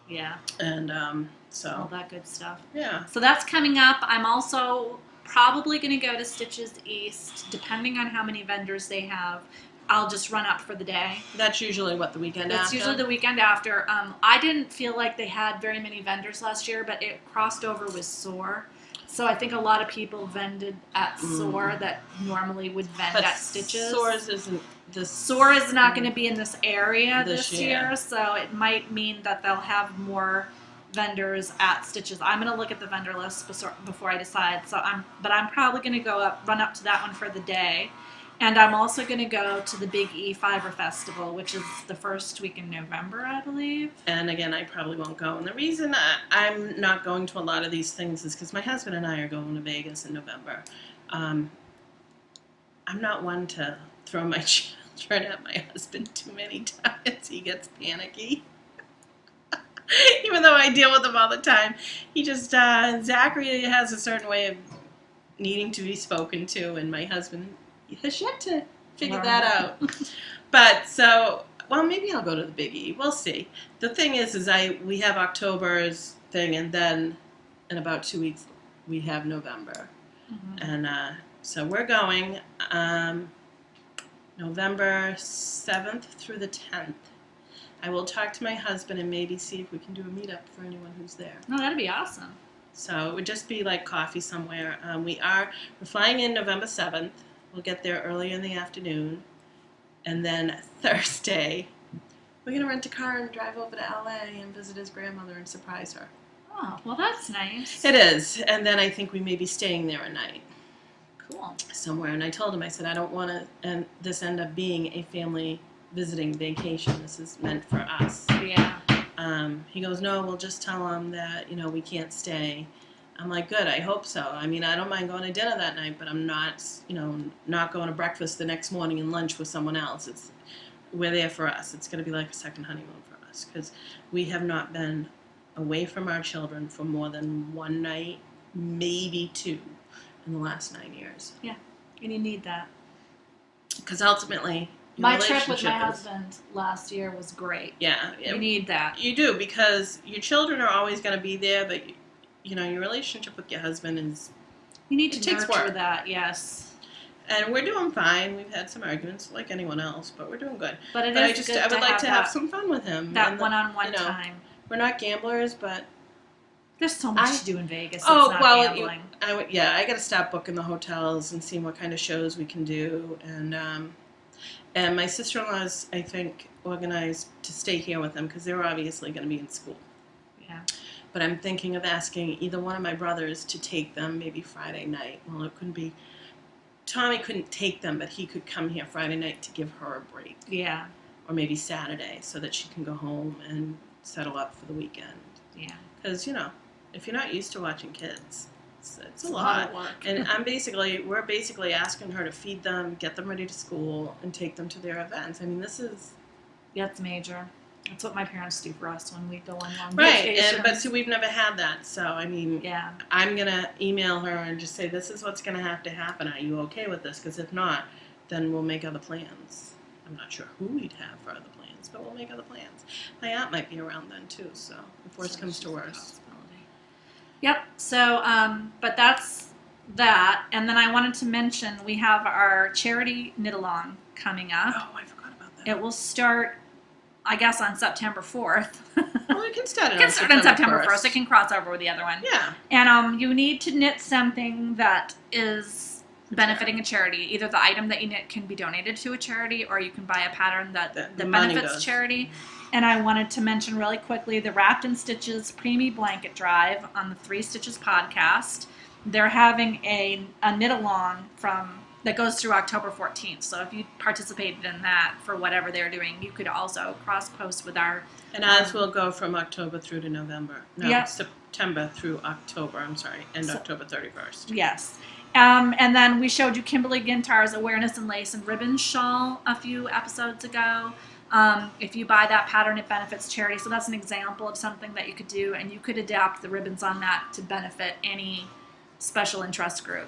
Yeah. And so. All that good stuff. Yeah. So that's coming up. I'm also probably going to go to Stitches East, depending on how many vendors they have. I'll just run up for the day. That's usually what, the weekend after? That's usually the weekend after. I didn't feel like they had very many vendors last year, but it crossed over with SOAR. So I think a lot of people vended at SOAR that normally would vend at Stitches. SOAR is not going to be in this area this year, so it might mean that they'll have more vendors at Stitches. I'm going to look at the vendor list before I decide. But I'm probably going to run up to that one for the day. And I'm also going to go to the Big E Fiber Festival, which is the first week in November, I believe. And again, I probably won't go. And the reason I'm not going to a lot of these things is because my husband and I are going to Vegas in November. I'm not one to throw my children at my husband too many times. He gets panicky. Even though I deal with him all the time. He just, Zachary has a certain way of needing to be spoken to, and my husband has yet to figure that out. But so, well, maybe I'll go to the Big E. We'll see. The thing is we have October's thing, and then in about 2 weeks we have November. And so we're going November 7th through the 10th. I will talk to my husband and maybe see if we can do a meetup for anyone who's there. No, that'd be awesome. So it would just be like coffee somewhere. We're flying in November 7th. We'll get there early in the afternoon. And then Thursday, we're going to rent a car and drive over to LA and visit his grandmother and surprise her. Oh, well, that's nice. It is. And then I think we may be staying there a night. Cool. Somewhere. And I told him, I said, I don't want this end up being a family visiting vacation. This is meant for us. Yeah. He goes, no, we'll just tell him that, we can't stay. I'm like, good, I hope so. I mean, I don't mind going to dinner that night, but I'm not, not going to breakfast the next morning and lunch with someone else. We're there for us. It's going to be like a second honeymoon for us because we have not been away from our children for more than one night, maybe two, in the last 9 years. Yeah, and you need that. Because ultimately, my trip with my husband last year was great. Yeah. You need that. You do, because your children are always going to be there, but your relationship with your husband is... You need to nurture that, yes. And we're doing fine. We've had some arguments like anyone else, but we're doing good. But I would like to have some fun with him. That one-on-one time. We're not gamblers, but... There's so much to do in Vegas. It's not gambling. I got to stop booking the hotels and seeing what kind of shows we can do. And my sister-in-law's, I think, organized to stay here with them because they're obviously going to be in school. Yeah. But I'm thinking of asking either one of my brothers to take them maybe Friday night. Well, it couldn't be. Tommy couldn't take them, but he could come here Friday night to give her a break. Yeah. Or maybe Saturday so that she can go home and settle up for the weekend. Yeah. Because, if you're not used to watching kids, it's a lot lot. of work. And we're basically asking her to feed them, get them ready to school, and take them to their events. I mean, this is... Yeah, it's major. That's what my parents do for us when we go on long right, vacations. but see, we've never had that, so I mean, yeah. I'm gonna email her and just say this is what's gonna have to happen. Are you okay with this? Because if not, then we'll make other plans. I'm not sure who we'd have for other plans, but we'll make other plans. My aunt might be around then too, so if worst comes to worst. Yep. So, but that's that, and then I wanted to mention we have our charity knit along coming up. Oh, I forgot about that. It will start, I guess, on September 4th. Well, we can start it on September 1st. It can cross over with the other one. Yeah. And you need to knit something that is benefiting a charity. Either the item that you knit can be donated to a charity, or you can buy a pattern that benefits charity. And I wanted to mention really quickly the Wrapped in Stitches Preemie Blanket Drive on the 3 Stitches podcast. They're having a knit along that goes through October 14th. So if you participated in that for whatever they're doing, you could also cross-post with our... And ours will go from October through to November. No, yep. September through October, October 31st. Yes. And then we showed you Kimberly Gintar's Awareness and Lace and Ribbon shawl a few episodes ago. If you buy that pattern, it benefits charity. So that's an example of something that you could do, and you could adapt the ribbons on that to benefit any special interest group.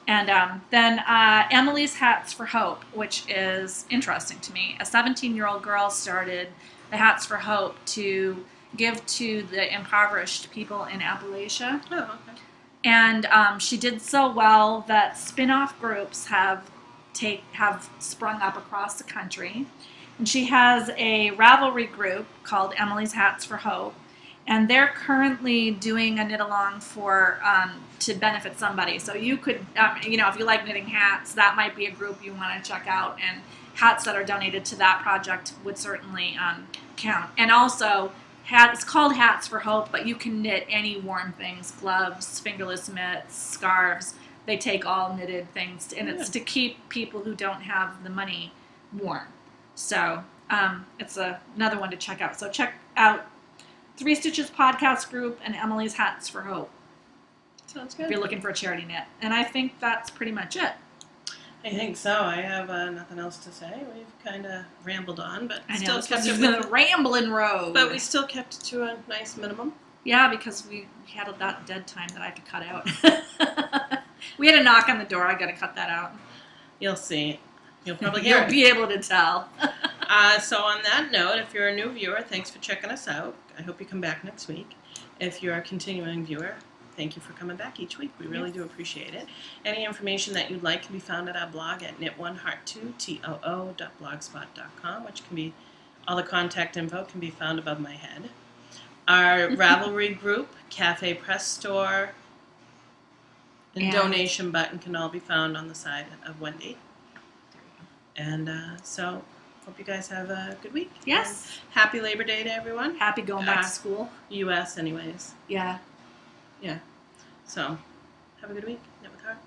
And then Emily's Hats for Hope, which is interesting to me. A 17-year-old girl started the Hats for Hope to give to the impoverished people in Appalachia. Oh, okay. And she did so well that spin-off groups have sprung up across the country. And she has a Ravelry group called Emily's Hats for Hope, and they're currently doing a knit-along to benefit somebody. So you could, if you like knitting hats, that might be a group you want to check out, and hats that are donated to that project would certainly count. And also, it's called Hats for Hope, but you can knit any warm things, gloves, fingerless mitts, scarves. They take all knitted things, and it's to keep people who don't have the money warm. So it's another one to check out. So check out 3 Stitches podcast group and Emily's Hats for Hope. Sounds good. If you're looking for a charity knit. And I think that's pretty much it. I think so. I have nothing else to say. We've kind of rambled on, but still kept it a rambling road. But we still kept it to a nice minimum. Yeah, because we had that dead time that I had to cut out. We had a knock on the door. I got to cut that out. You'll see. You'll probably hear You'll be able to tell. So on that note, if you're a new viewer, thanks for checking us out. I hope you come back next week. If you're a continuing viewer, thank you for coming back each week. We really do appreciate it. Any information that you'd like can be found at our blog at knit1heart2too.blogspot.com, which can be, all the contact info can be found above my head. Our Ravelry group, Cafe Press Store, and donation button can all be found on the side of Wendy. And so, hope you guys have a good week. Yes. And happy Labor Day to everyone. Happy going back to school. U.S. anyways. Yeah. Yeah. So, have a good week. Knit with Heart.